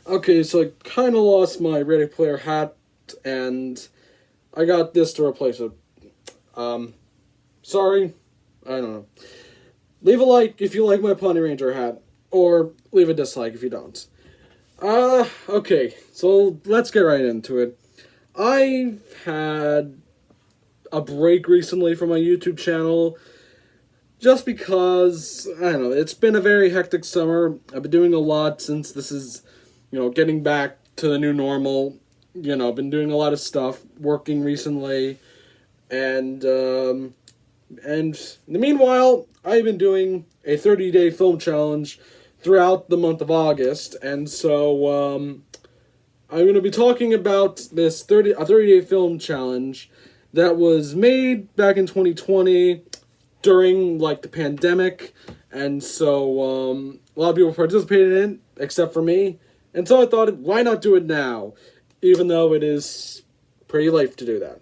Okay, so I kind of lost my Ready Player hat, and I got this to replace it. Um, Sorry, I don't know. Leave a like if you like my Pony Ranger hat, or leave a dislike if you don't. Okay, so let's get right into it. I've had a break recently from my YouTube channel just because, I don't know, it's been a very hectic summer. I've been doing a lot since this is, getting back to the new normal. I've been doing a lot of stuff, working recently, and, and in the meanwhile, I've been doing a 30-day film challenge throughout the month of August, and so, I'm going to be talking about this 30-day film challenge that was made back in 2020 during like the pandemic, and so a lot of people participated in it except for me, and so I thought, why not do it now, even though it is pretty late to do that.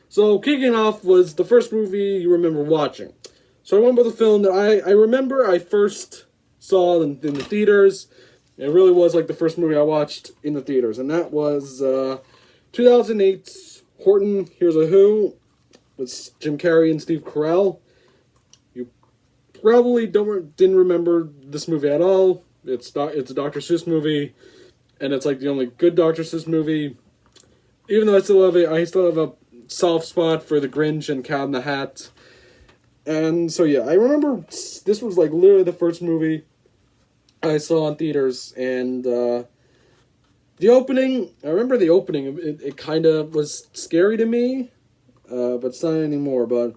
So kicking off was the first movie you remember watching. So I went with a film that I remember I first saw in the theaters. It really was like the first movie I watched in the theaters, and that was 2008's Horton Hears a Who with Jim Carrey and Steve Carell. You probably didn't remember this movie at all. It's a Dr. Seuss movie, and it's like the only good Dr. Seuss movie. Even though I still have a soft spot for The Grinch and Cat in the Hat. And so yeah, I remember this was like literally the first movie I saw in theaters, and the opening, I remember the opening, it kind of was scary to me, but it's not anymore, but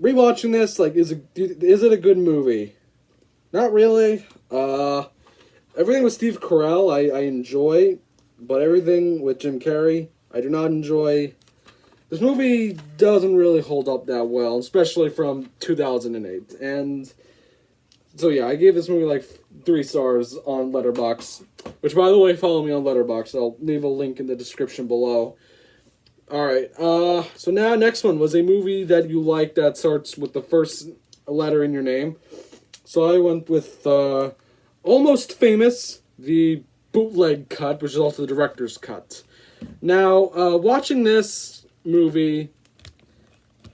rewatching this, like, is it a good movie? Not really. Everything with Steve Carell, I enjoy, but everything with Jim Carrey, I do not enjoy. This movie doesn't really hold up that well, especially from 2008, and so yeah, I gave this movie like 3 stars on Letterboxd, which, by the way, follow me on Letterboxd. I'll leave a link in the description below. Alright, so now next one was a movie that you like that starts with the first letter in your name. So I went with Almost Famous, the bootleg cut, which is also the director's cut. Now, watching this movie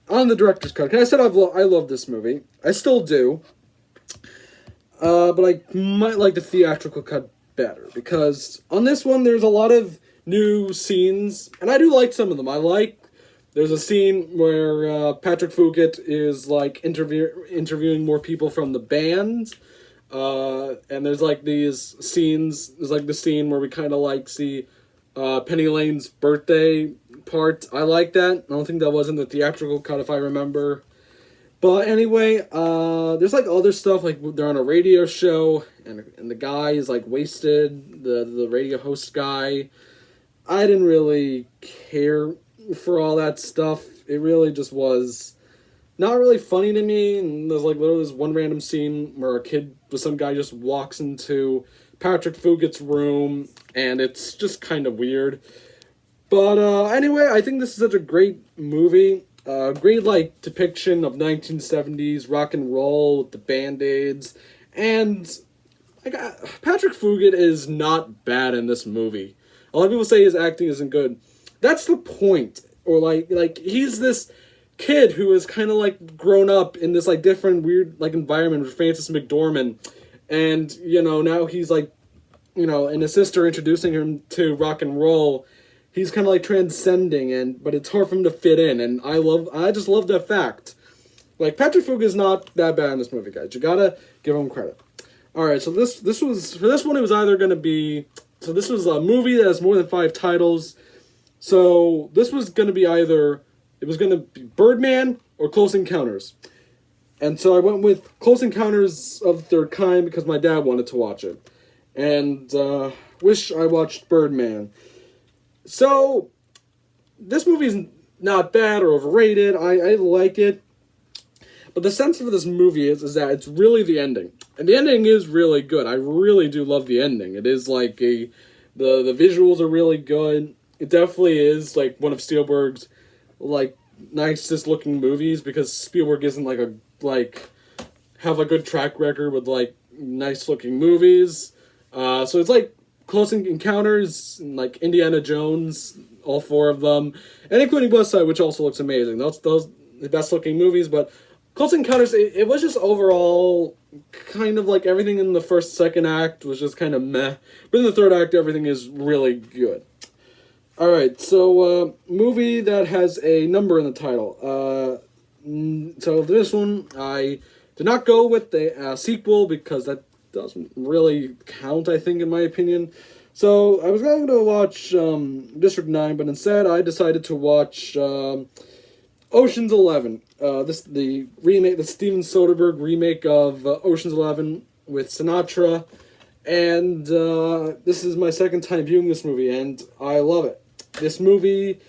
on the director's cut, I said I love this movie. I still do. But I might like the theatrical cut better, because on this one there's a lot of new scenes, and I do like some of them. There's a scene where Patrick Fugit is like interviewing more people from the band, and there's like these scenes. There's like the scene where we kind of like see Penny Lane's birthday part. I like that. I don't think that was in the theatrical cut, if I remember. But anyway, there's like other stuff, like they're on a radio show, and the guy is like wasted, the radio host guy. I didn't really care for all that stuff. It really just was not really funny to me, and there's like literally this one random scene where some guy just walks into Patrick Fugit's room, and it's just kind of weird. But anyway, I think this is such a great movie. Great, like, depiction of 1970s rock and roll with the Band-Aids. And Patrick Fugit is not bad in this movie. A lot of people say his acting isn't good. That's the point. Or, like he's this kid who is kind of, like, grown up in this, like, different weird, like, environment with Frances McDormand. And, now he's, like, and his sister introducing him to rock and roll. He's kind of like transcending, but it's hard for him to fit in, and I just love that fact. Like, Patrick Fugit is not that bad in this movie, guys. You gotta give him credit. Alright, so this was, for this one, it was either gonna be, so this was a movie that has more than 5 titles, so this was gonna be either, it was gonna be Birdman or Close Encounters. And so I went with Close Encounters of the Third Kind because my dad wanted to watch it. And, wish I watched Birdman. So, this movie's not bad or overrated. I like it. But the sense of this movie is that it's really the ending. And the ending is really good. I really do love the ending. It is like the visuals are really good. It definitely is like one of Spielberg's like nicest looking movies, because Spielberg isn't have a good track record with like nice looking movies. So it's like Close Encounters, like Indiana Jones, all four of them, and including West Side, which also looks amazing. Those the best looking movies, but Close Encounters, it was just overall kind of like everything in the first, second act was just kind of meh. But in the third act, everything is really good. Alright, so movie that has a number in the title. So this one, I did not go with the sequel because that doesn't really count, I think, in my opinion. So I was going to watch District 9, but instead I decided to watch Ocean's 11. The remake, the Steven Soderbergh remake of Ocean's 11 with Sinatra. And this is my second time viewing this movie, and I love it. This movie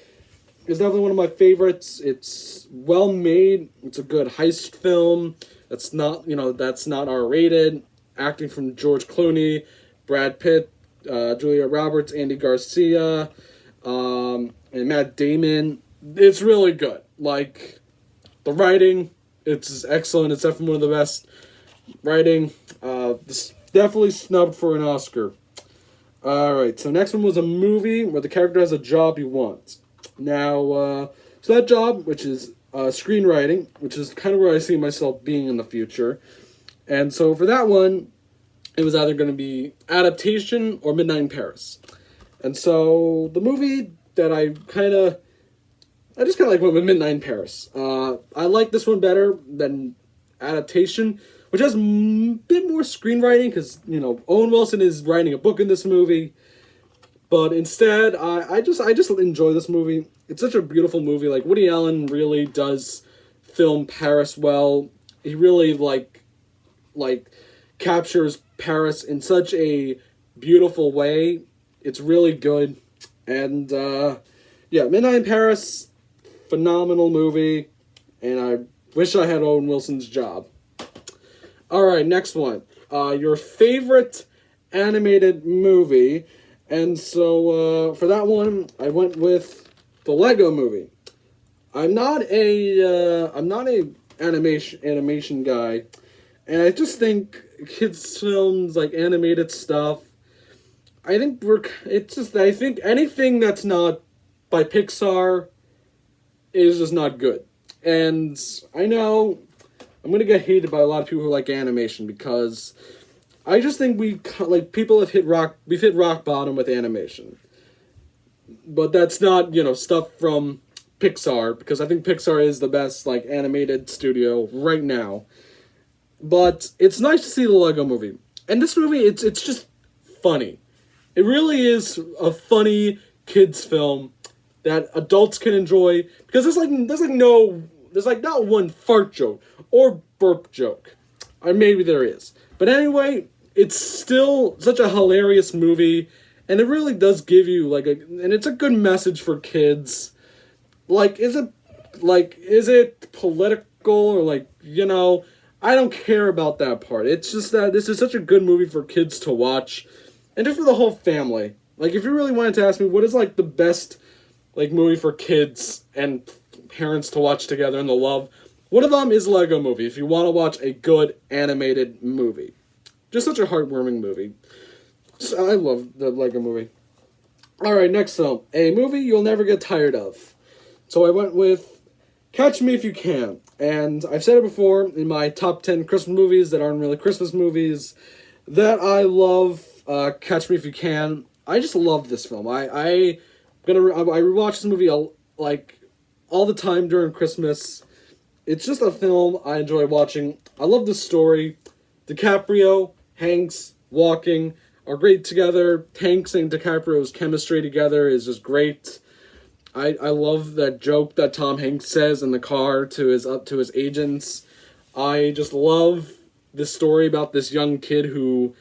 is definitely one of my favorites. It's well made. It's a good heist film. That's not R-rated. Acting from George Clooney, Brad Pitt, Julia Roberts, Andy Garcia, and Matt Damon. It's really good. Like, the writing, it's excellent. It's definitely one of the best writing. This definitely snubbed for an Oscar. Alright, so next one was a movie where the character has a job he wants. Now, so that job, which is screenwriting, which is kind of where I see myself being in the future. And so for that one, it was either going to be adaptation or Midnight in Paris. And so the movie that I just kind of like went with Midnight in Paris. I like this one better than adaptation, which has a bit more screenwriting because, Owen Wilson is writing a book in this movie. But instead, I just enjoy this movie. It's such a beautiful movie. Like, Woody Allen really does film Paris well. He really, like captures Paris in such a beautiful way. It's really good. And, Midnight in Paris, phenomenal movie. And I wish I had Owen Wilson's job. Alright, next one. Your favorite animated movie. And so, for that one, I went with the Lego Movie. I'm not a animation guy, and I just think kids films, like animated stuff, I think anything that's not by Pixar is just not good. And I know I'm gonna get hated by a lot of people who like animation because I just think people have hit rock bottom with animation. But that's not, stuff from Pixar, because I think Pixar is the best, animated studio right now. But it's nice to see the Lego Movie. And this movie, it's just funny. It really is a funny kids film that adults can enjoy, because there's not one fart joke or burp joke. Or maybe there is. But anyway, it's still such a hilarious movie, and it really does give you and it's a good message for kids. Is it political or I don't care about that part. It's just that this is such a good movie for kids to watch, and just for the whole family. If you really wanted to ask me what is the best movie for kids and parents to watch together and to love, one of them is Lego Movie. If you want to watch a good animated movie. Just such a heartwarming movie. I love the Lego Movie. Alright, next film. A movie you'll never get tired of. So I went with Catch Me If You Can. And I've said it before in my top 10 Christmas movies that aren't really Christmas movies that I love Catch Me If You Can. I just love this film. I rewatch this movie all the time during Christmas. It's just a film I enjoy watching. I love the story. DiCaprio, Hanks, walking are great together. Hanks and DiCaprio's chemistry together is just great. I love that joke that Tom Hanks says in the car to his agents. I just love this story about this young kid who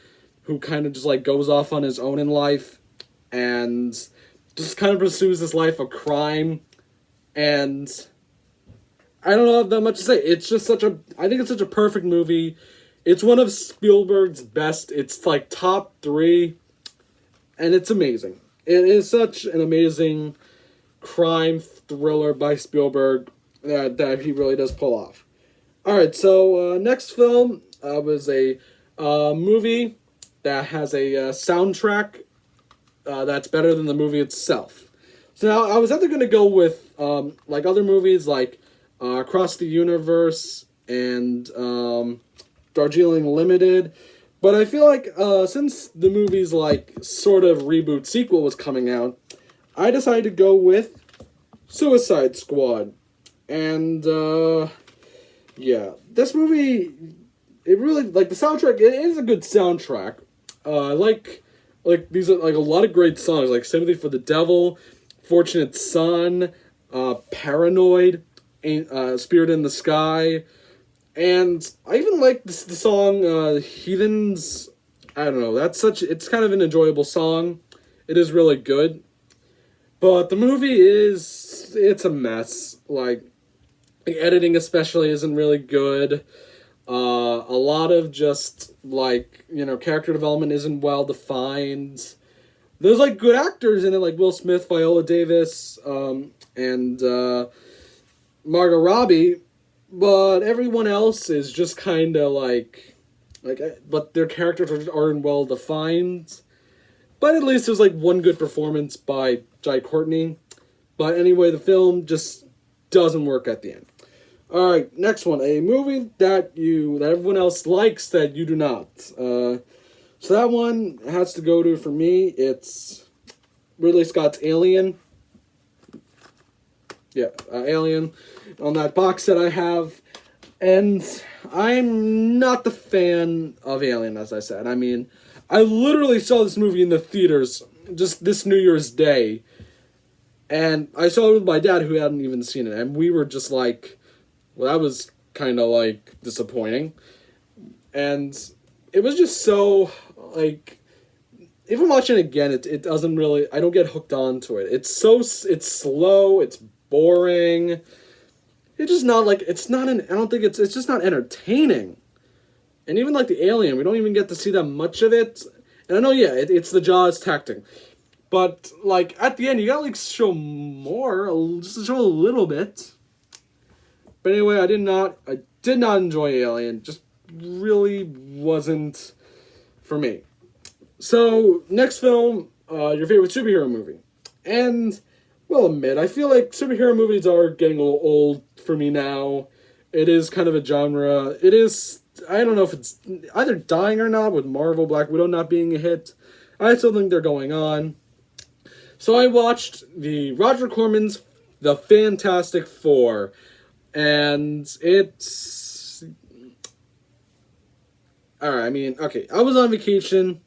kind of just goes off on his own in life and just kind of pursues this life of crime. And I don't have that much to say. It's just I think it's such a perfect movie. It's one of Spielberg's best. It's top 3. And it's amazing. It is such an amazing crime thriller by Spielberg that he really does pull off. Alright, so next film was a movie that has a soundtrack that's better than the movie itself. So now I was either going to go with like other movies like Across the Universe and Darjeeling Limited, but I feel like since the movie's like sort of reboot sequel was coming out, I decided to go with Suicide Squad. And yeah, this movie, it really, like, the soundtrack, it is a good soundtrack. I like these are like a lot of great songs, like Sympathy for the Devil, Fortunate Son, Paranoid, Spirit in the Sky, and I even like the song Heathens. I don't know, it's kind of an enjoyable song. It is really good. But the movie it's a mess. Like, the editing especially isn't really good. A lot of just, like, character development isn't well defined. There's, like, good actors in it, like Will Smith, Viola Davis, and Margot Robbie, but everyone else is just kind of, but their characters aren't well defined. But at least there's, like, one good performance by Jai Courtney. But anyway, the film just doesn't work at the end. Alright, next one. A movie that everyone else likes that you do not. So that one has to go to, for me, it's Ridley Scott's Alien. Yeah, Alien. On that box set I have. And I'm not the fan of Alien, as I said. I mean, I literally saw this movie in the theaters just this New Year's Day. And I saw it with my dad, who hadn't even seen it. And we were just like, well, that was kind of, like, disappointing. And it was just so, like, even watching it again, it doesn't really, I don't get hooked onto it. It's slow, it's boring. It's just not, like, I don't think it's just not entertaining. And even, like, the Alien, we don't even get to see that much of it. And I know, yeah, it's the Jaws tactic. But, like, at the end, you gotta, like, show more, just to show a little bit. But anyway, I did not enjoy Alien. Just really wasn't for me. So, next film, your favorite superhero movie. And, well, admit, I feel like superhero movies are getting a little old for me now. It is kind of a genre. It is, I don't know if it's either dying or not, with Marvel, Black Widow not being a hit. I still think they're going on. So I watched the Roger Corman's The Fantastic Four. And it's... Alright, I mean, okay, I was on vacation,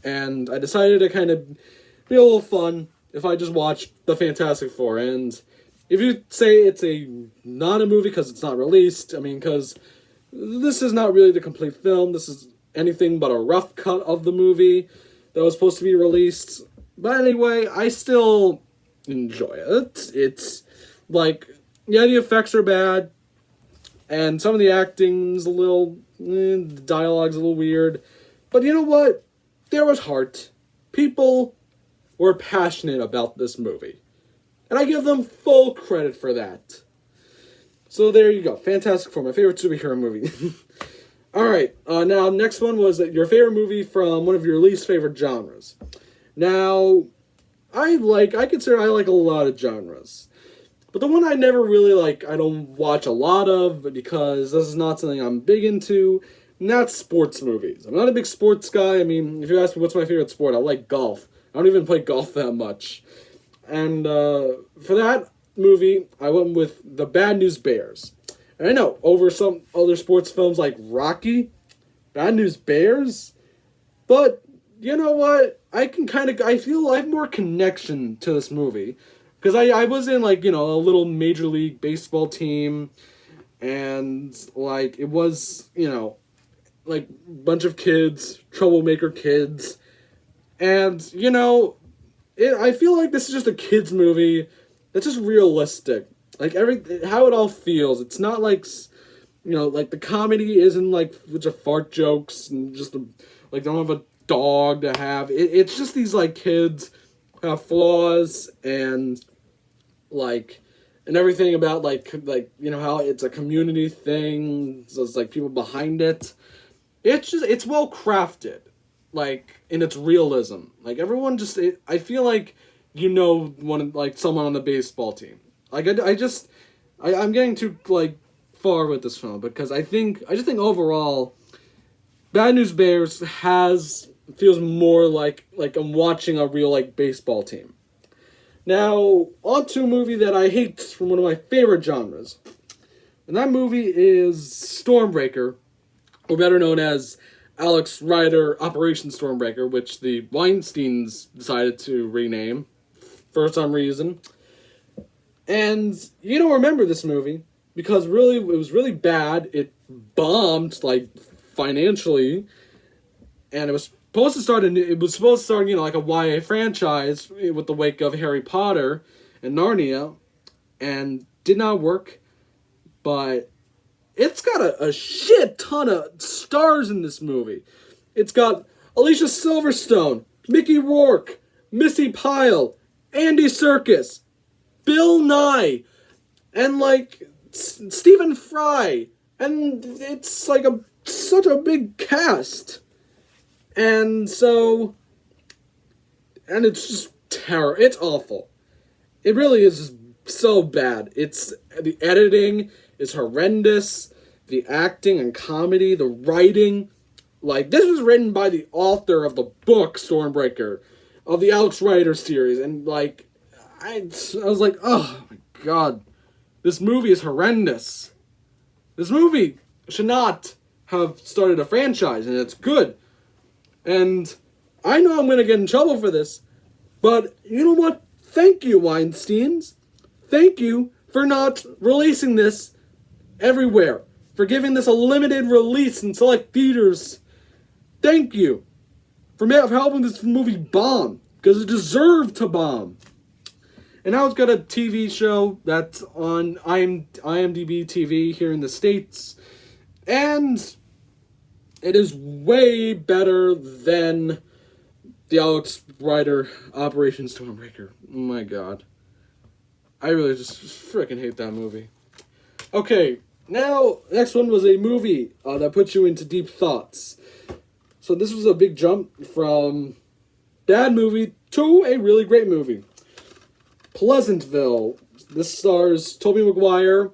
and I decided to kind of be a little fun if I just watched The Fantastic Four. And if you say it's not a movie because it's not released, I mean, because this is not really the complete film. This is anything but a rough cut of the movie that was supposed to be released. But anyway, I still enjoy it. It's, like... Yeah, the effects are bad, and some of the acting's a little, the dialogue's a little weird, but you know what? There was heart. People were passionate about this movie, and I give them full credit for that. So there you go, Fantastic Four, my favorite superhero movie. Alright, now next one was your favorite movie from one of your least favorite genres. Now, I consider I like a lot of genres. But the one I never really I don't watch a lot of, because this is not something I'm big into, and that's sports movies. I'm not a big sports guy. I mean, if you ask me what's my favorite sport, I like golf. I don't even play golf that much. And for that movie, I went with The Bad News Bears. And I know, over some other sports films like Rocky, Bad News Bears, but you know what? I feel I have more connection to this movie. Because I was in, a little Major League Baseball team, and, it was, a bunch of kids, troublemaker kids, and, I feel like this is just a kid's movie that's just realistic. How it all feels. It's not the comedy isn't, with just fart jokes, and just, don't have a dog to have. It's just these, kids who have flaws, and... and everything about, how it's a community thing, so it's, people behind it. It's well crafted. like in its realism. Like everyone just, I feel like someone on the baseball team. Like I'm getting too like far with this film because I just think overall, Bad News Bears feels more like I'm watching a real like baseball team. Now on to a movie that I hate from one of my favorite genres, and that movie is Stormbreaker, or better known as Alex Rider Operation Stormbreaker, which the Weinsteins decided to rename for some reason. And you don't remember this movie because really it was really bad. It bombed like financially, and it was supposed to start like a YA franchise with the wake of Harry Potter and Narnia, and did not work. But it's got a shit ton of stars in this movie. It's got Alicia Silverstone, Mickey Rourke, Missy Pyle, Andy Serkis, Bill Nye, and like Stephen Fry, and it's like such a big cast, and it's just terror. It's awful. It really is just so bad. The editing is horrendous. The acting and comedy, the writing, like this was written by the author of the book Stormbreaker, of the Alex Rider series, and like I was like, oh my god, this movie is horrendous. This movie should not have started a franchise, and it's good. And I know I'm gonna get in trouble for this, but you know what? Thank you, Weinsteins. Thank you for not releasing this everywhere. For giving this a limited release in select theaters. Thank you for helping this movie bomb, because it deserved to bomb. And now it's got a TV show that's on IMDb TV here in the States, and it is way better than the Alex Rider Operation Stormbreaker. Oh my god. I really just freaking hate that movie. Okay. Now, next one was a movie that puts you into deep thoughts. So this was a big jump from bad movie to a really great movie. Pleasantville. This stars Tobey Maguire,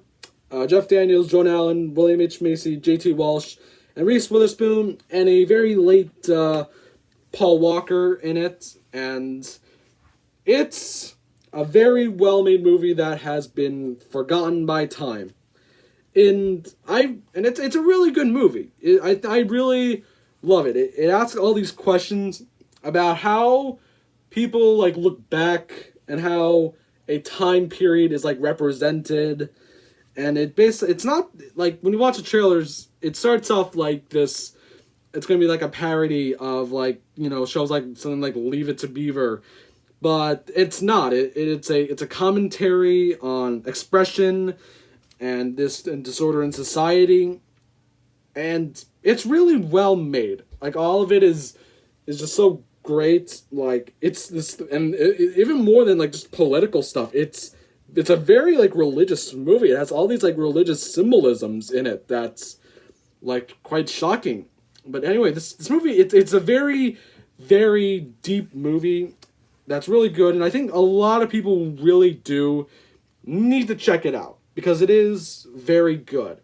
Jeff Daniels, Joan Allen, William H. Macy, J.T. Walsh, and Reese Witherspoon, and a very late Paul Walker in it. And it's a very well-made movie that has been forgotten by time. And it's a really good movie. I really love it. It asks all these questions about how people like look back and how a time period is like represented. And it's not like when you watch the trailers, it starts off like this. It's gonna be like a parody of like shows like something like Leave It to Beaver, but it's not. It's a commentary on expression and disorder in society, and it's really well made. Like all of it is just so great. Like it's this, and even more than like just political stuff. It's a very like religious movie. It has all these like religious symbolisms in it that's like quite shocking. But anyway, this movie it's a very very deep movie that's really good, and I think a lot of people really do need to check it out, because it is very good.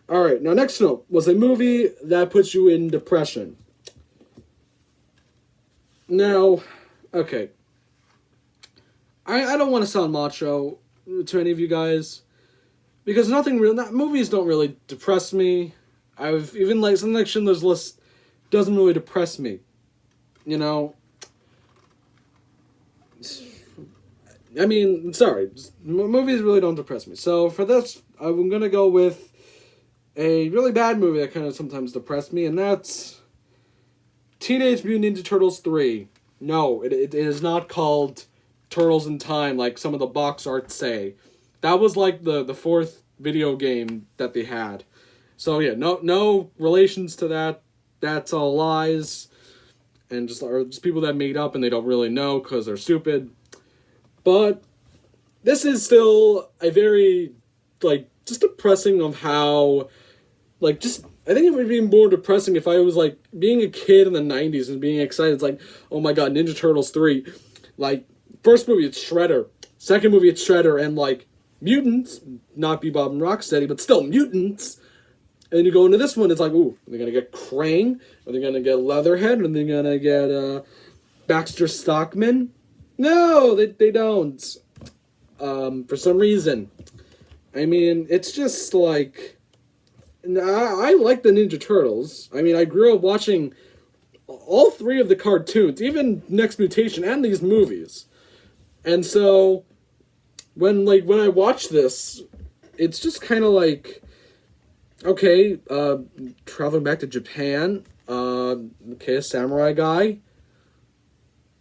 Alright, now next film was a movie that puts you in depression. Now, okay. I don't want to sound macho to any of you guys, because movies don't really depress me. I've even like something like Schindler's List doesn't really depress me. I mean, sorry, movies really don't depress me. So for this, I'm gonna go with a really bad movie that kind of sometimes depressed me, and that's Teenage Mutant Ninja Turtles 3. No, it is not called Turtles in Time like some of the box arts say. That was like the fourth video game that they had. So yeah, no relations to that. That's all lies, and just people that made up and they don't really know because they're stupid. But this is still a very, like, just depressing of how, like, just I think it would be more depressing if I was like being a kid in the '90s and being excited. It's like, oh my god, Ninja Turtles 3. Like, first movie it's Shredder, second movie it's Shredder, and like mutants, not Bebop and Rocksteady, but still mutants. And you go into this one, it's like, ooh, are they gonna get Krang? Are they gonna get Leatherhead? Are they gonna get Baxter Stockman? No, they don't. For some reason. I mean, it's just like, I like the Ninja Turtles. I mean, I grew up watching all three of the cartoons, even Next Mutation and these movies. And so when I watch this, it's just kind of like, okay, traveling back to Japan, okay, a samurai guy.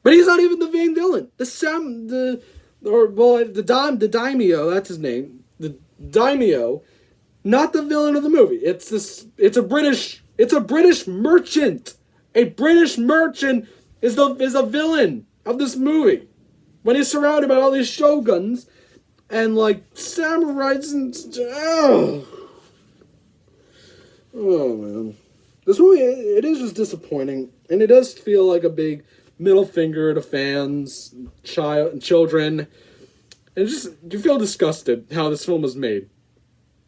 But he's not even the main villain. The daimyo, that's his name. The daimyo, not the villain of the movie. It's a British merchant. A British merchant is a villain of this movie. When he's surrounded by all these shoguns and like samurais and oh man. This movie, it is just disappointing, and it does feel like a big middle finger to fans, children, and you feel disgusted how this film was made.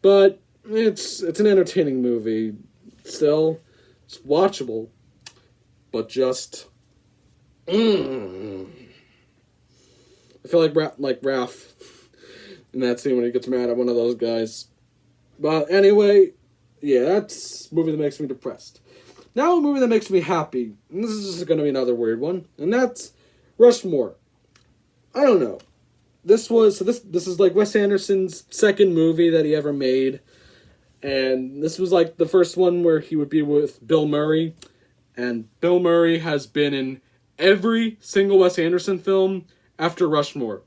But it's an entertaining movie. Still, it's watchable, but just I feel like Raph in that scene when he gets mad at one of those guys. But anyway, yeah, that's a movie that makes me depressed. Now a movie that makes me happy, and this is just going to be another weird one, and that's Rushmore. I don't know. This is like Wes Anderson's second movie that he ever made, and this was like the first one where he would be with Bill Murray, and Bill Murray has been in every single Wes Anderson film after Rushmore.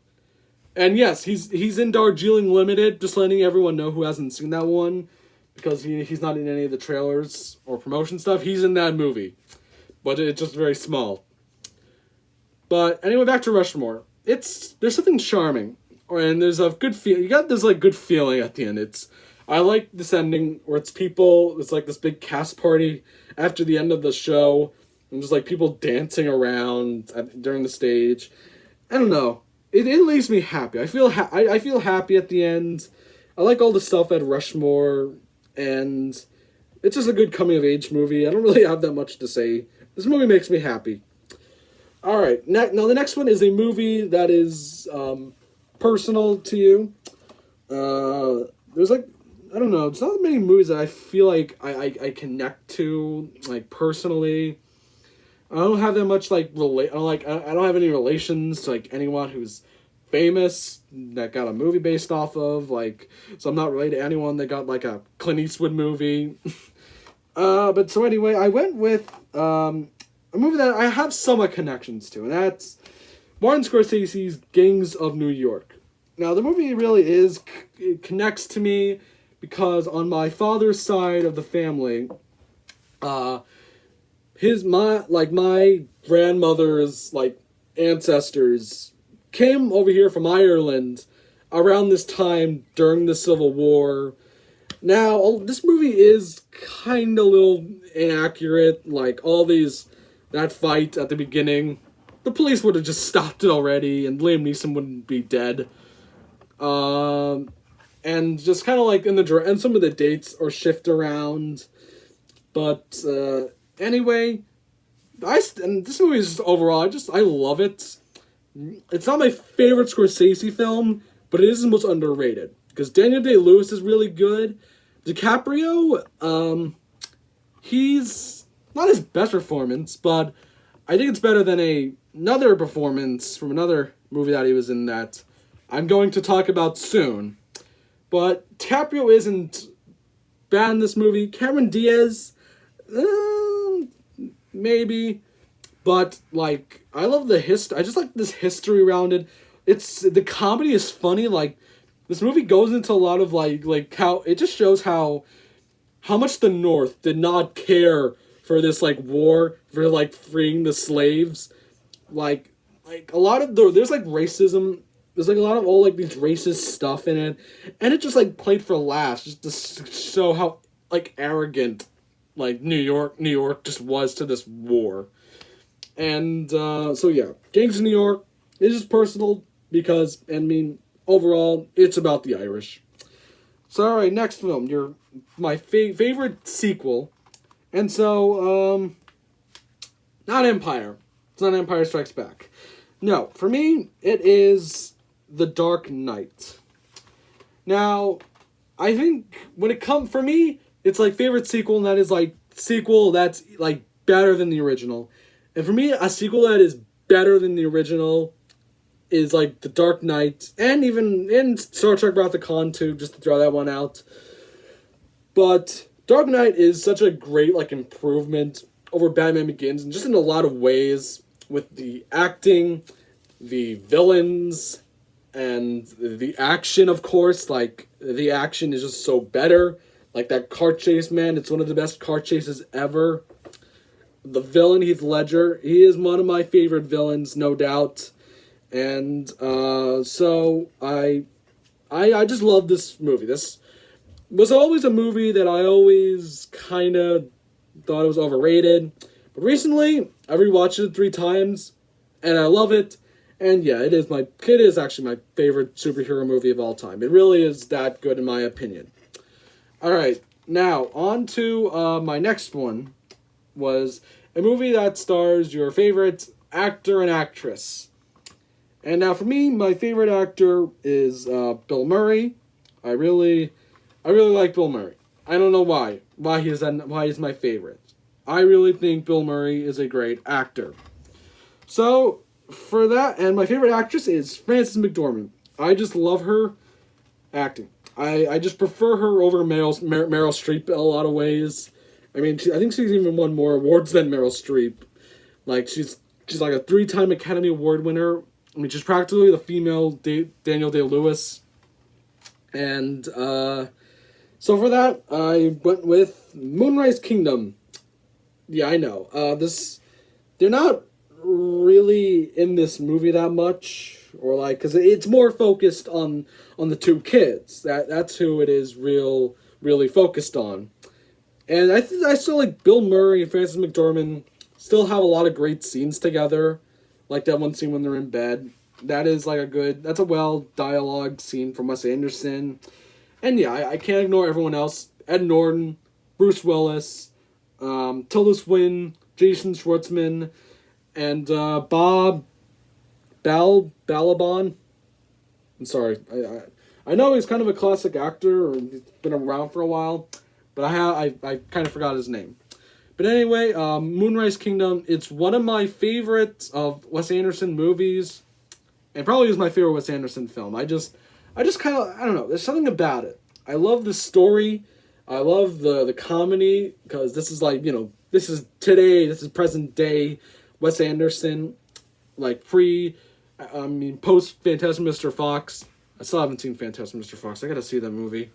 And yes, he's in Darjeeling Limited, just letting everyone know who hasn't seen that one, because he's not in any of the trailers or promotion stuff. He's in that movie, but it's just very small. But anyway, back to Rushmore. There's something charming, and there's a good feel. You got this like good feeling at the end. I like this ending where it's like this big cast party after the end of the show, and just like people dancing around during the stage. I don't know. It leaves me happy. I feel happy at the end. I like all the stuff at Rushmore. And it's just a good coming-of-age movie. I don't really have that much to say. This movie makes me happy. Alright, now the next one is a movie that is personal to you. There's like, I don't know, it's not many movies that I feel like I connect to, like, personally. I don't have that much, like, I don't have any relations to, like, anyone who's famous that got a movie based off of, like, so I'm not related to anyone that got like a Clint Eastwood movie. But so anyway, I went with a movie that I have somewhat connections to, and that's Martin Scorsese's Gangs of New York. Now the movie really it connects to me because on my father's side of the family, my grandmother's like ancestors came over here from Ireland around this time during the Civil War. Now, this movie is kind of a little inaccurate. Like, that fight at the beginning, the police would have just stopped it already, and Liam Neeson wouldn't be dead. And just kind of like and some of the dates are shift around. But, anyway, and this movie is just overall, I love it. It's not my favorite Scorsese film, but it is the most underrated. Because Daniel Day-Lewis is really good. DiCaprio, he's not his best performance, but I think it's better than another performance from another movie that he was in that I'm going to talk about soon. But DiCaprio isn't bad in this movie. Cameron Diaz, maybe. But, like, I love the history. I just like this history around it. The comedy is funny. Like, this movie goes into a lot of, like how, it just shows how much the North did not care for this, like, war, for, like, freeing the slaves. Like a lot of, there's, like, racism. There's, like, a lot of all, like, these racist stuff in it. And it just, like, played for laughs, just to show how, like, arrogant like New York just was to this war. And so yeah, Gangs of New York is just personal because, I mean, overall, it's about the Irish. So all right, next film, my favorite sequel, and so not Empire. It's not Empire Strikes Back. No, for me, it is The Dark Knight. Now, I think when it comes, for me, it's like favorite sequel, and that is like sequel that's like better than the original. And for me, a sequel that is better than the original is like The Dark Knight, and even in Star Trek Wrath of Khan too, just to throw that one out. But Dark Knight is such a great like improvement over Batman Begins, and just in a lot of ways, with the acting, the villains, and the action, of course. Like, the action is just so better. Like, that car chase, man, it's one of the best car chases ever. The villain, Heath Ledger, he is one of my favorite villains, no doubt. And so I just love this movie. This was always a movie that I always kind of thought it was overrated. But recently, I rewatched it 3 times, and I love it. And yeah, it is actually my favorite superhero movie of all time. It really is that good in my opinion. Alright, now on to my next one, was a movie that stars your favorite actor and actress. And now for me, my favorite actor is Bill Murray. I really like Bill Murray. I don't know why he's my favorite. I really think Bill Murray is a great actor. So for that, and my favorite actress is Frances McDormand. I just love her acting. I just prefer her over Meryl Streep in a lot of ways. I mean, I think she's even won more awards than Meryl Streep. Like, she's like a 3-time Academy Award winner. I mean, she's practically the female Daniel Day-Lewis. And so for that, I went with Moonrise Kingdom. Yeah, I know. They're not really in this movie that much, or like, because it's more focused on the 2 kids. That's who it is really focused on. And I still like Bill Murray and Frances McDormand still have a lot of great scenes together. Like that one scene when they're in bed. That's a well dialogue scene from Wes Anderson. And yeah, I can't ignore everyone else. Ed Norton, Bruce Willis, Tilda Swinton, Jason Schwartzman, and Bob Balaban. I'm sorry. I know he's kind of a classic actor, or he's been around for a while, but I kind of forgot his name. But anyway, Moonrise Kingdom, it's one of my favorites of Wes Anderson movies, and probably is my favorite Wes Anderson film. I just kind of, I don't know, there's something about it. I love the story. I love the comedy, because this is like, this is present day Wes Anderson, like post Fantastic Mr. Fox. I still haven't seen Fantastic Mr. Fox. I gotta see that movie.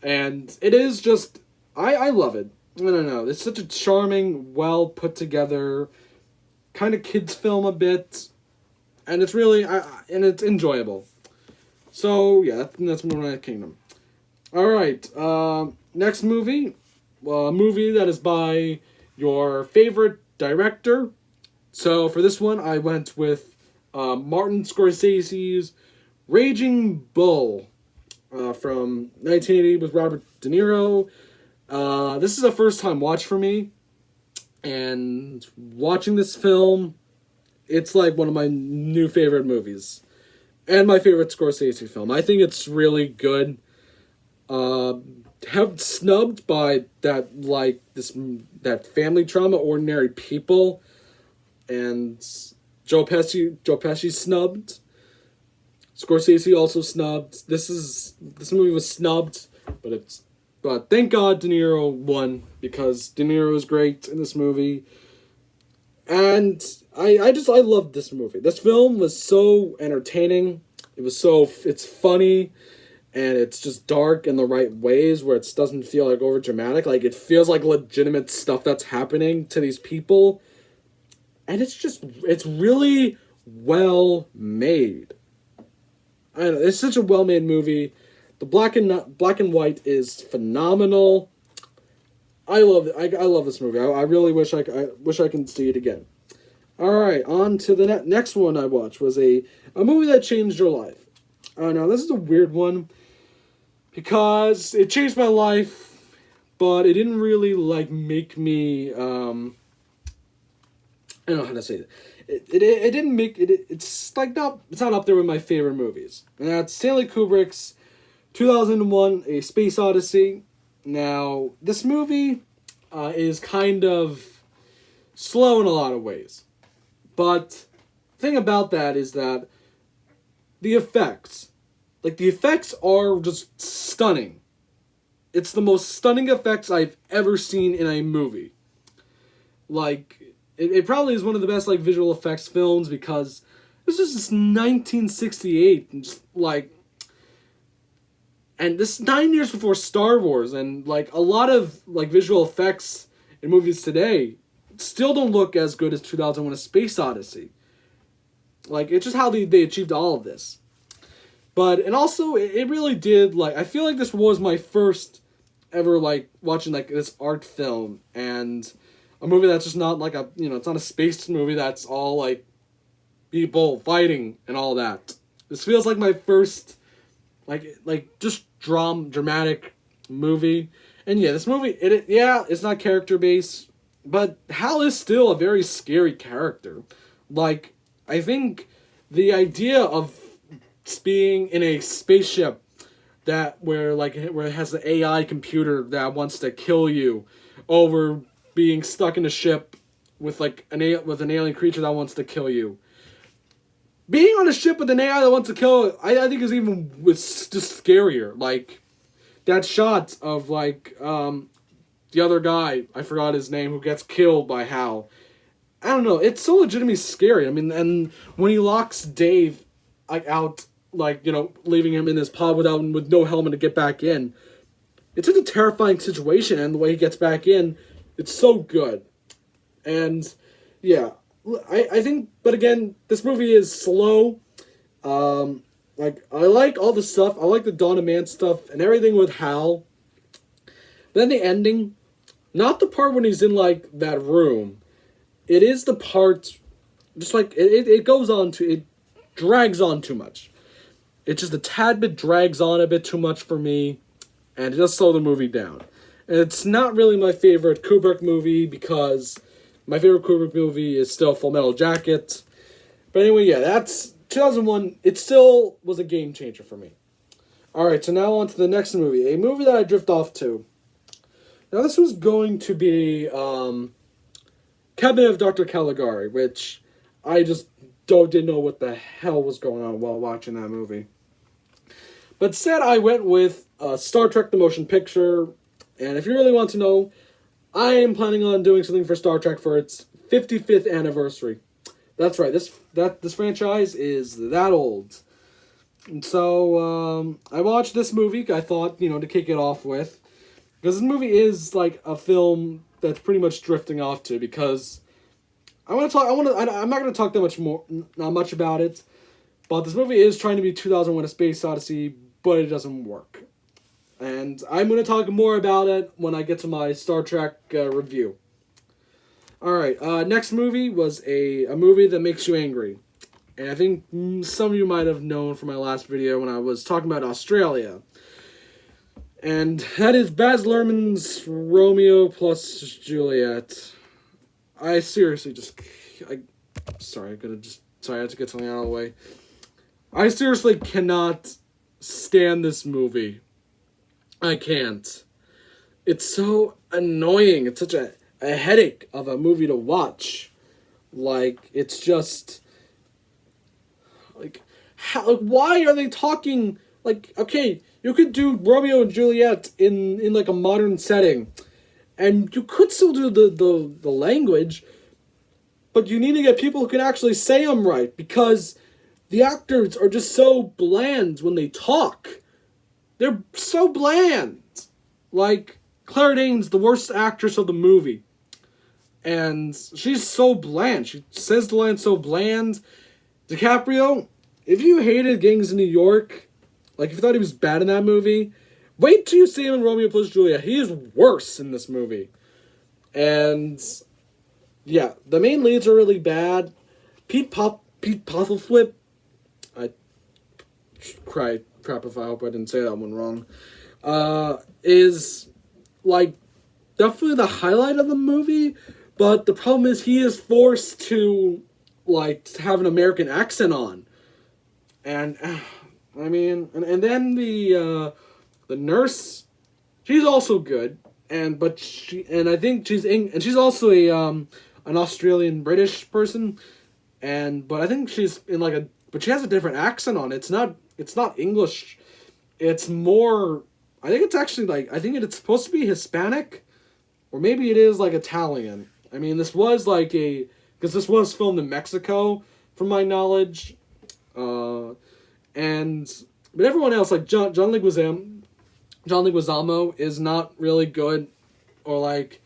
And it is just, I love it. I don't know. It's such a charming, well put together, kind of kids film a bit, and it's really, and it's enjoyable. So yeah, that's Moonrise Kingdom. All right, next movie, a movie that is by your favorite director. So for this one, I went with Martin Scorsese's Raging Bull from 1980 with Robert De Niro. This is a first-time watch for me, and watching this film, it's like one of my new favorite movies, and my favorite Scorsese film. I think it's really good. Have snubbed by that family drama, Ordinary People, and Joe Pesci snubbed. Scorsese also snubbed. This movie was snubbed, but thank God De Niro won, because De Niro is great in this movie. And I loved this movie. This film was so entertaining. It's funny, and it's just dark in the right ways, where it doesn't feel like over dramatic. Like, it feels like legitimate stuff that's happening to these people. And it's really well made. I don't know, it's such a well made movie. The black and white is phenomenal. I love it. I love this movie. I really wish I wish I can see it again. All right, on to the next one I watched was a movie that changed your life. Now this is a weird one because it changed my life, but it didn't really like make me. I don't know how to say it. It didn't make it. It's like not. It's not up there with my favorite movies, and that's Stanley Kubrick's 2001: A Space Odyssey. Now this movie is kind of slow in a lot of ways. But the thing about that is that the effects, the effects are just stunning. It's the most stunning effects I've ever seen in a movie. It probably is one of the best, visual effects films because this is just 1968. And and this is 9 years before Star Wars. And, a lot of, visual effects in movies today still don't look as good as 2001: A Space Odyssey. It's just how they achieved all of this. And also, it really did, I feel like this was my first ever, watching, this art film, and a movie that's just not, it's not a space movie that's all, people fighting and all that. This feels like my first, just dramatic movie. And yeah, this movie, it's not character-based, but Hal is still a very scary character. I think the idea of being in a spaceship where it has the AI computer that wants to kill you over being stuck in a ship with an alien creature that wants to kill you. Being on a ship with an AI that wants to kill you, I think is just scarier. That shot of the other guy, I forgot his name, who gets killed by Hal. I don't know, it's so legitimately scary. I mean, and when he locks Dave out, leaving him in his pod with no helmet to get back in, it's such a terrifying situation, and the way he gets back in, it's so good. And yeah, I think, but again, this movie is slow. I like all the stuff. I like the Dawn of Man stuff and everything with Hal. But then the ending, not the part when he's in, that room. It is the part, just, it goes on it drags on too much. It just a tad bit drags on a bit too much for me, and it does slow the movie down. And it's not really my favorite Kubrick movie, because my favorite Kubrick movie is still Full Metal Jacket. But anyway, yeah, that's 2001. It still was a game changer for me. Alright, so now on to the next movie. A movie that I drift off to. Now this was going to be Cabinet of Dr. Caligari, which I just didn't know what the hell was going on while watching that movie. But instead, I went with Star Trek: The Motion Picture. And if you really want to know, I am planning on doing something for Star Trek for its 55th anniversary. That's right, this franchise is that old. And so, I watched this movie, I thought, to kick it off with. Because this movie is, a film that's pretty much drifting off to, because I'm not going to talk not much about it, but this movie is trying to be 2001: A Space Odyssey, but it doesn't work. And I'm going to talk more about it when I get to my Star Trek review. Alright, next movie was a movie that makes you angry. And I think some of you might have known from my last video when I was talking about Australia. And that is Baz Luhrmann's Romeo plus Juliet. I seriously I had to get something out of the way. I seriously cannot stand this movie. I can't. It's so annoying. It's such a headache of a movie to watch. It's just... why are they talking... okay, you could do Romeo and Juliet in a modern setting. And you could still do the language, but you need to get people who can actually say them right, because the actors are just so bland when they talk. They're so bland. Claire Danes, the worst actress of the movie. And she's so bland. She says the line so bland. DiCaprio, if you hated Gangs of New York, if you thought he was bad in that movie, wait till you see him in Romeo plus Juliet. He is worse in this movie. And yeah, the main leads are really bad. Pete Postlethwaite. I crap if I hope I didn't say that one wrong. Is like definitely the highlight of the movie, but the problem is he is forced to like have an American accent on, and I mean, and then the nurse, she's also good, and I think she's also a an Australian British person, but I think she's in like but she has a different accent on it. It's not English. It's more. I think it's actually like I think it's supposed to be Hispanic, or maybe it is like Italian. I mean, this was like because this was filmed in Mexico, from my knowledge, and but everyone else like John Leguizamo is not really good, or like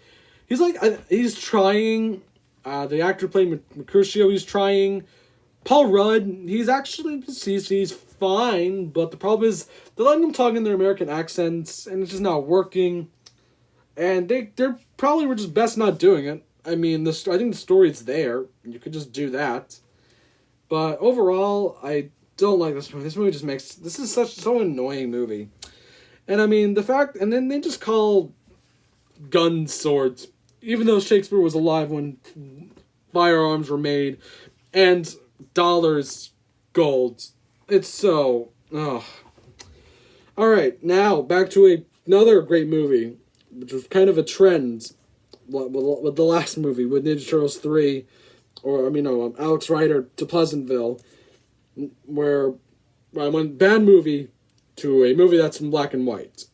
he's trying. The actor playing Mercutio, he's trying. Paul Rudd, he's fine, but the problem is they're letting them talk in their American accents, and it's just not working. And they're probably were just best not doing it. I mean, I think the story's there. You could just do that. But overall, I don't like this movie. This movie just makes this is so annoying movie. And I mean and then they just call guns swords, even though Shakespeare was alive when firearms were made, and dollars gold. It's so ugh. All right, now back to another great movie, which was kind of a trend with the last movie, with Ninja Turtles 3, or Alex Rider to Pleasantville, where I went bad movie to a movie that's in black and white,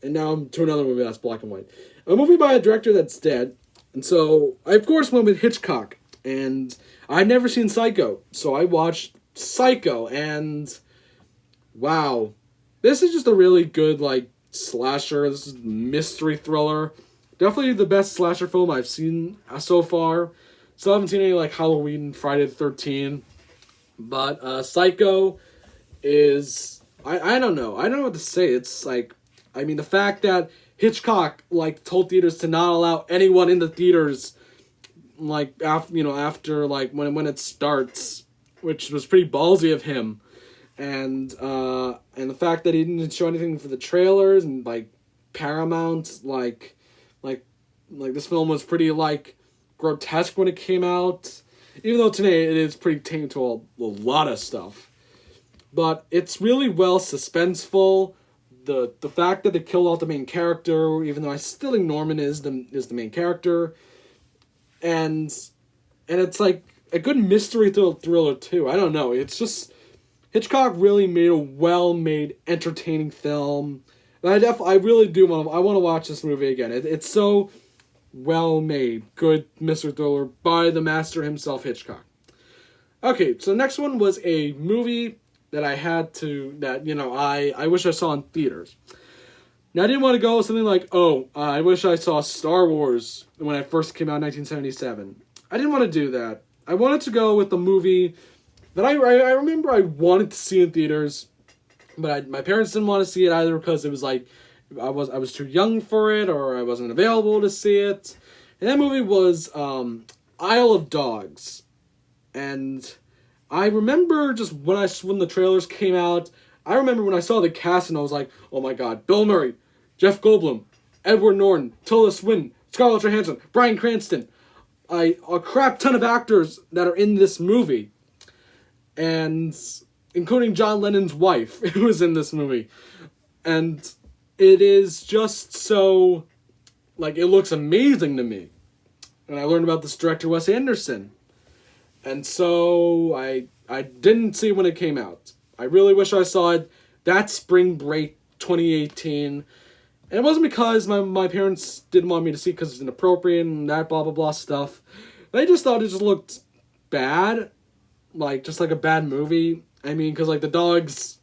and now I'm to another movie that's black and white. A movie by a director that's dead, and so I of course went with Hitchcock, and I'd never seen Psycho, so I watched Psycho, and wow, this is just a really good like slasher. This is mystery thriller. Definitely the best slasher film I've seen so far. Still haven't seen any like Halloween, Friday the 13th. But Psycho is I don't know. I don't know what to say. It's like I mean the fact that Hitchcock like told theaters to not allow anyone in the theaters like after like when it starts, which was pretty ballsy of him. And the fact that he didn't show anything for the trailers, and like Paramount like this film was pretty like grotesque when it came out, even though today it is pretty tame to a lot of stuff. But it's really well suspenseful. The fact that they killed off the main character, even though I still think Norman is the main character, and it's like a good mystery thriller too. I don't know. It's just Hitchcock really made a well-made, entertaining film. And I really do want to watch this movie again. It's so well-made, good mystery thriller by the master himself, Hitchcock. Okay, so the next one was a movie that I wish I saw in theaters. Now, I didn't want to go with something like, I wish I saw Star Wars when it first came out in 1977. I didn't want to do that. I wanted to go with the movie that I remember I wanted to see in theaters, but my parents didn't want to see it either because it was like I was too young for it, or I wasn't available to see it. And that movie was Isle of Dogs. And I remember just when the trailers came out, I remember when I saw the cast and I was like, oh my god, Bill Murray, Jeff Goldblum, Edward Norton, Tilda Swinton, Scarlett Johansson, Bryan Cranston, a crap ton of actors that are in this movie. And including John Lennon's wife, who was in this movie. And it is just so, like, it looks amazing to me. And I learned about this director, Wes Anderson. And so I didn't see it when it came out. I really wish I saw it that spring break 2018. And it wasn't because my parents didn't want me to see it because it's inappropriate and that blah blah blah stuff. They just thought it just looked bad. Like, just like a bad movie. I mean, because like the dogs,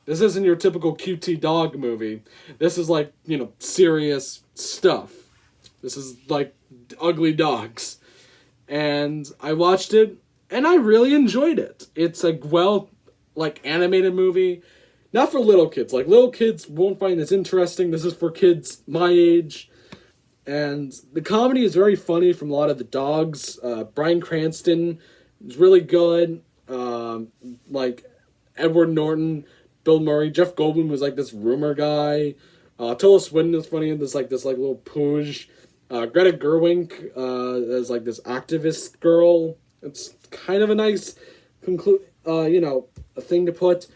this isn't your typical QT dog movie. This is like, serious stuff. This is like ugly dogs. And I watched it, and I really enjoyed it. It's a animated movie. Not for little kids. Like, little kids won't find this interesting. This is for kids my age. And the comedy is very funny from a lot of the dogs. Bryan Cranston is really good. Like Edward Norton, Bill Murray, Jeff Goldblum was like this rumor guy. Tilda Swinton is funny in this little pooge. Greta Gerwig as like this activist girl. It's kind of a nice a thing to put.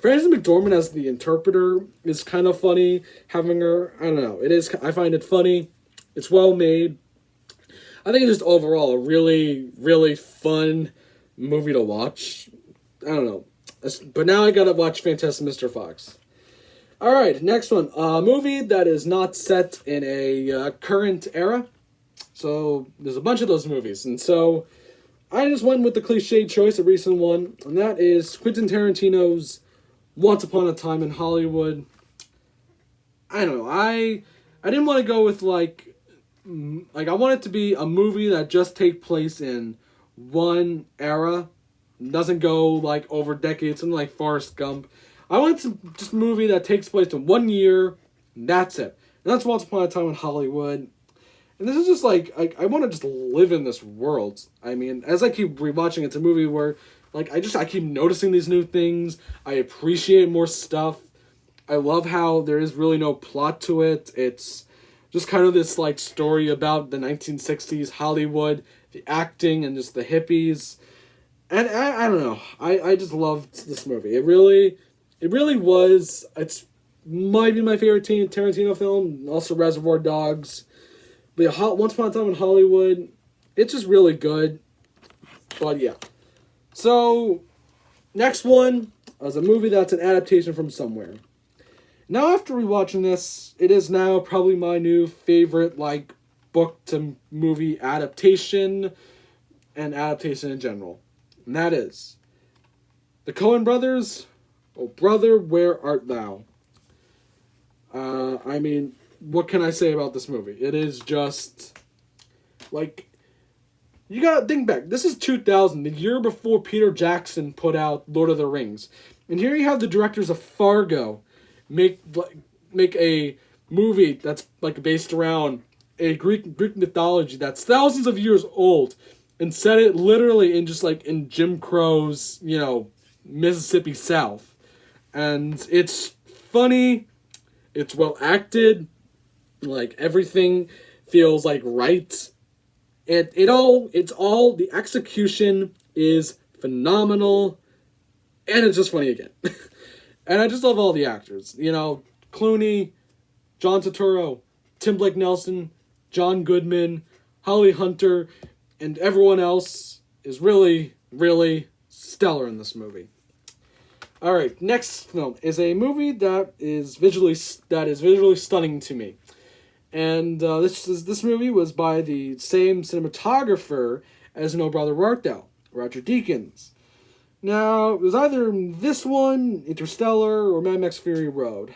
Frances McDormand as the interpreter is kind of funny. Having her, I don't know, it is. I find it funny. It's well made. I think it's just overall a really, really fun movie to watch. I don't know. But now I gotta watch Fantastic Mr. Fox. Alright, next one. A movie that is not set in a current era. So, there's a bunch of those movies. And so, I just went with the cliche choice, a recent one. And that is Quentin Tarantino's Once Upon a Time in Hollywood. I don't know. I didn't want to go with like I want it to be a movie that just take place in one era. Doesn't go like over decades, something like Forrest Gump. I want just a movie that takes place in 1 year, and that's it. And that's Once Upon a Time in Hollywood. And this is just like, I want to just live in this world. I mean, as I keep rewatching, it's a movie where, like, I keep noticing these new things. I appreciate more stuff. I love how there is really no plot to it. It's just kind of this, like, story about the 1960s Hollywood, the acting, and just the hippies. And I don't know. I just loved this movie. It really was. It's might be my favorite Tarantino film. Also Reservoir Dogs. But yeah, Once Upon a Time in Hollywood, it's just really good. But yeah. So, next one is a movie that's an adaptation from somewhere. Now after rewatching this, it is now probably my new favorite, like, book to movie adaptation and adaptation in general. And that is the Coen Brothers, Oh Brother, Where Art Thou? I mean, what can I say about this movie? It is just, like, you gotta think back. This is 2000, the year before Peter Jackson put out Lord of the Rings. And here you have the directors of Fargo make a movie that's, like, based around a Greek mythology that's thousands of years old, and set it literally in just, like, in Jim Crow's, Mississippi South. And it's funny, it's well acted, like, everything feels, like, right. The execution is phenomenal, and it's just funny again. And I just love all the actors. Clooney, John Turturro, Tim Blake Nelson, John Goodman, Holly Hunter, and everyone else is really, really stellar in this movie. Alright, next film is a movie that is visually stunning to me. And this movie was by the same cinematographer as No Brother, Where Art Thou? Roger Deakins. Now, it was either this one, Interstellar, or Mad Max Fury Road.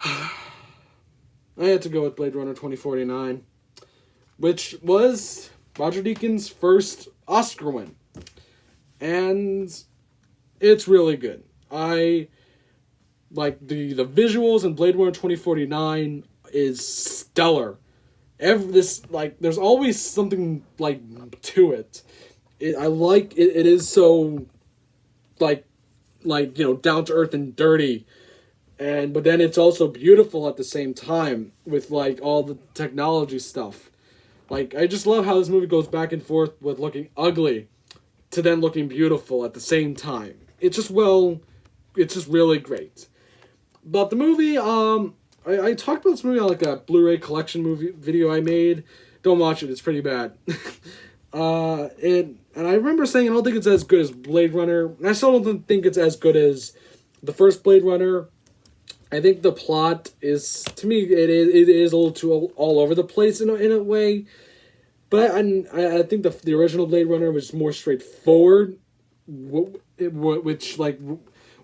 I had to go with Blade Runner 2049, which was Roger Deakins' first Oscar win. And it's really good. I like the visuals in Blade Runner 2049 is stellar. There's always something like to it. I like it. It is so like down to earth and dirty, but then it's also beautiful at the same time with like all the technology stuff. Like, I just love how this movie goes back and forth with looking ugly to then looking beautiful at the same time. It's just really great. But the movie, I talked about this movie on like a Blu-ray collection video I made. Don't watch it, it's pretty bad. And I remember saying I don't think it's as good as Blade Runner. And I still don't think it's as good as the first Blade Runner. I think the plot is, to me, it is a little too all over the place in a way. But I think the original Blade Runner was more straightforward, which like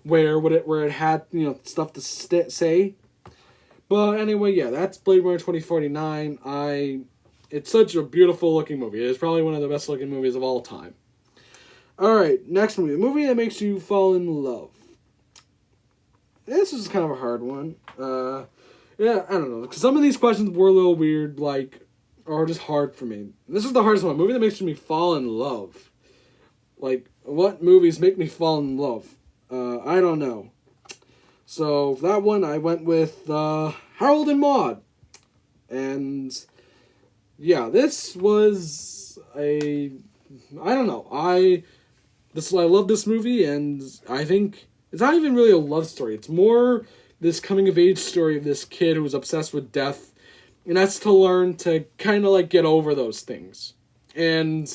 where it had stuff to say. But anyway, yeah, that's Blade Runner 2049. It's such a beautiful looking movie. It's probably one of the best looking movies of all time. Alright, next movie. A movie that makes you fall in love. This is kind of a hard one. Yeah, I don't know. 'Cause some of these questions were a little weird, like, or just hard for me. This is the hardest one. A movie that makes me fall in love. Like, what movies make me fall in love? I don't know. So, for that one, I went with Harold and Maude. And, yeah, this was a... I don't know. I love this movie, and I think it's not even really a love story. It's more this coming-of-age story of this kid who was obsessed with death, and that's to learn to kind of, like, get over those things. And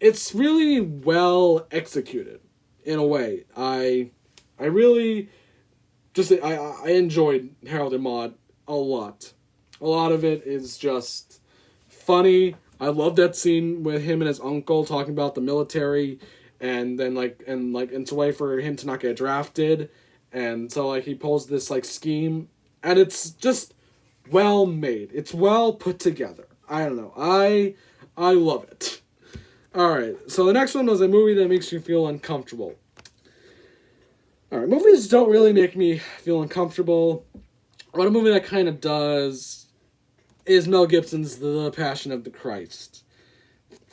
it's really well executed, in a way. I really just I enjoyed Harold and Maude a lot. A lot of it is just funny. I love that scene with him and his uncle talking about the military, and then it's a way for him to not get drafted, and so like he pulls this like scheme, and it's just well made. It's well put together. I don't know. I love it. All right. So the next one was a movie that makes you feel uncomfortable. All right, movies don't really make me feel uncomfortable. But a movie that kind of does is Mel Gibson's The Passion of the Christ.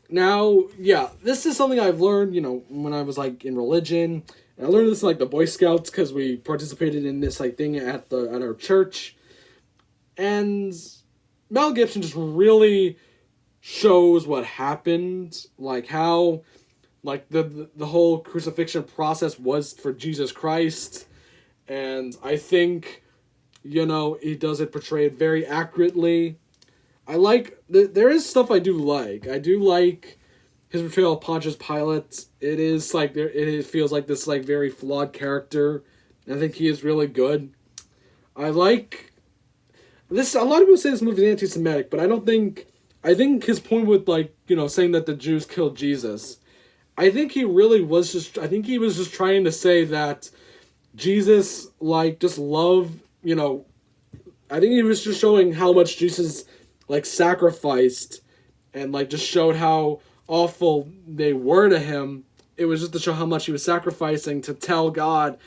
Now, yeah, this is something I've learned, when I was, like, in religion. And I learned this in, like, the Boy Scouts because we participated in this, like, thing at our church. And Mel Gibson just really shows what happened, like, how, like, the whole crucifixion process was for Jesus Christ. And I think, he does it portray it very accurately. I like... There is stuff I do like. I do like his portrayal of Pontius Pilate. It is, like... It feels like this, like, very flawed character. I think he is really good. I like... This... A lot of people say this movie is anti-Semitic, but I don't think... I think his point with, like, saying that the Jews killed Jesus... I think he really was just... I think he was just trying to say that Jesus, like, just loved... I think he was just showing how much Jesus... like, sacrificed, and, like, just showed how awful they were to him. It was just to show how much he was sacrificing to tell God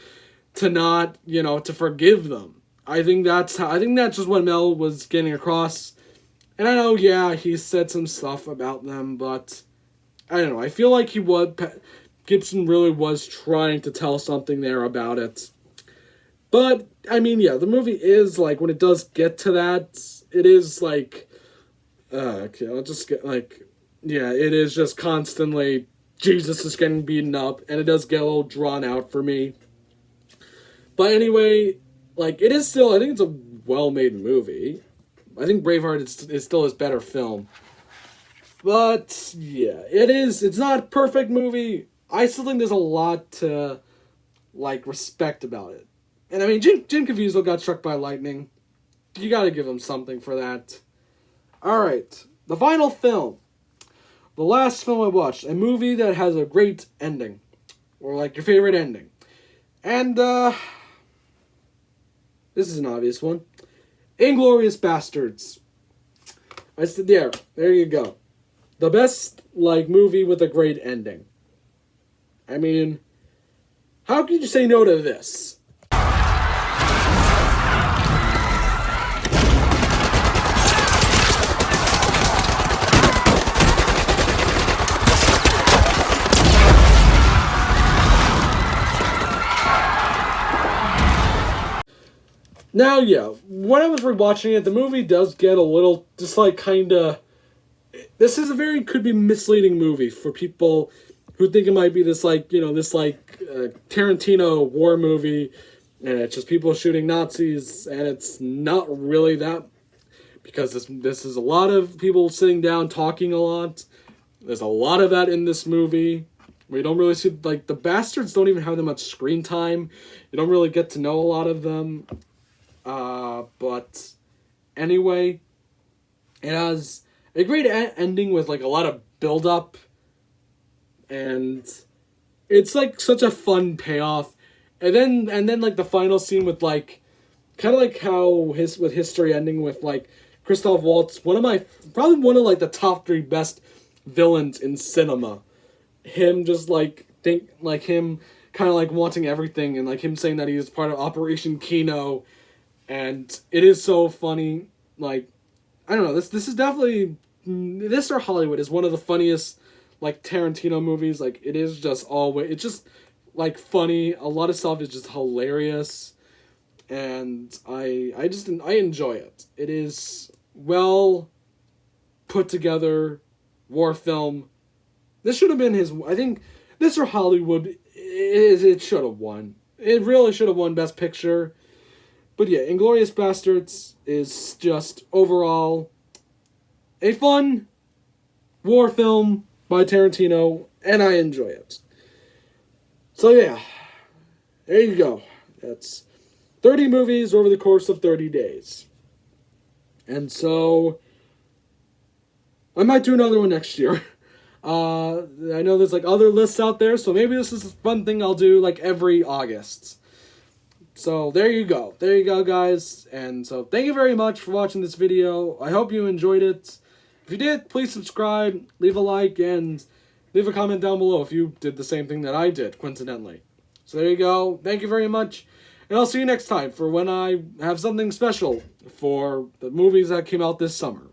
to not, to forgive them. I think that's just what Mel was getting across. And I know, yeah, he said some stuff about them, but I don't know. I feel like Gibson really was trying to tell something there about it. But, I mean, yeah, the movie is, like, when it does get to that, it is, like... okay, I'll just get, like... Yeah, it is just constantly... Jesus is getting beaten up, and it does get a little drawn out for me. But anyway, like, it is still... I think it's a well-made movie. I think Braveheart is still his better film. But, yeah, it is... It's not a perfect movie. I still think there's a lot to, like, respect about it. And, I mean, Jim Caviezel got struck by lightning. You gotta give him something for that. Alright, the final film. The last film I watched. A movie that has a great ending. Or, like, your favorite ending. And, this is an obvious one. Inglourious Basterds. I said, there you go. The best, like, movie with a great ending. I mean, how could you say no to this? Now, yeah, when I was rewatching it, the movie does get a little, just like, kinda... This is could be misleading movie for people who think it might be this, like, Tarantino war movie, and it's just people shooting Nazis, and it's not really that, because this is a lot of people sitting down talking a lot. There's a lot of that in this movie. We don't really see, like, the bastards don't even have that much screen time. You don't really get to know a lot of them. But anyway, it has a great ending with, like, a lot of build-up, and it's, like, such a fun payoff. And then like, the final scene with, like, kind of like how with History ending with, like, Christoph Waltz, probably one of, like, the top 3 best villains in cinema. Him just, like, him kind of, like, wanting everything, and, like, him saying that he was part of Operation Kino. and it is so funny. Like, I don't know, this is definitely, this or Hollywood is one of the funniest, like, Tarantino movies. Like, it is just always, it's just, like, funny. A lot of stuff is just hilarious, and I enjoy it. It is well put together war film. This should have been his, I think, this or Hollywood, it should have won. It really should have won Best Picture. But yeah, Inglourious Bastards is just overall a fun war film by Tarantino, and I enjoy it. So yeah, there you go. That's 30 movies over the course of 30 days. And so, I might do another one next year. I know there's like other lists out there, so maybe this is a fun thing I'll do like every August. So there you go. There you go, guys. And so thank you very much for watching this video. I hope you enjoyed it. If you did, please subscribe, leave a like, and leave a comment down below if you did the same thing that I did, coincidentally. So there you go. Thank you very much. And I'll see you next time for when I have something special for the movies that came out this summer.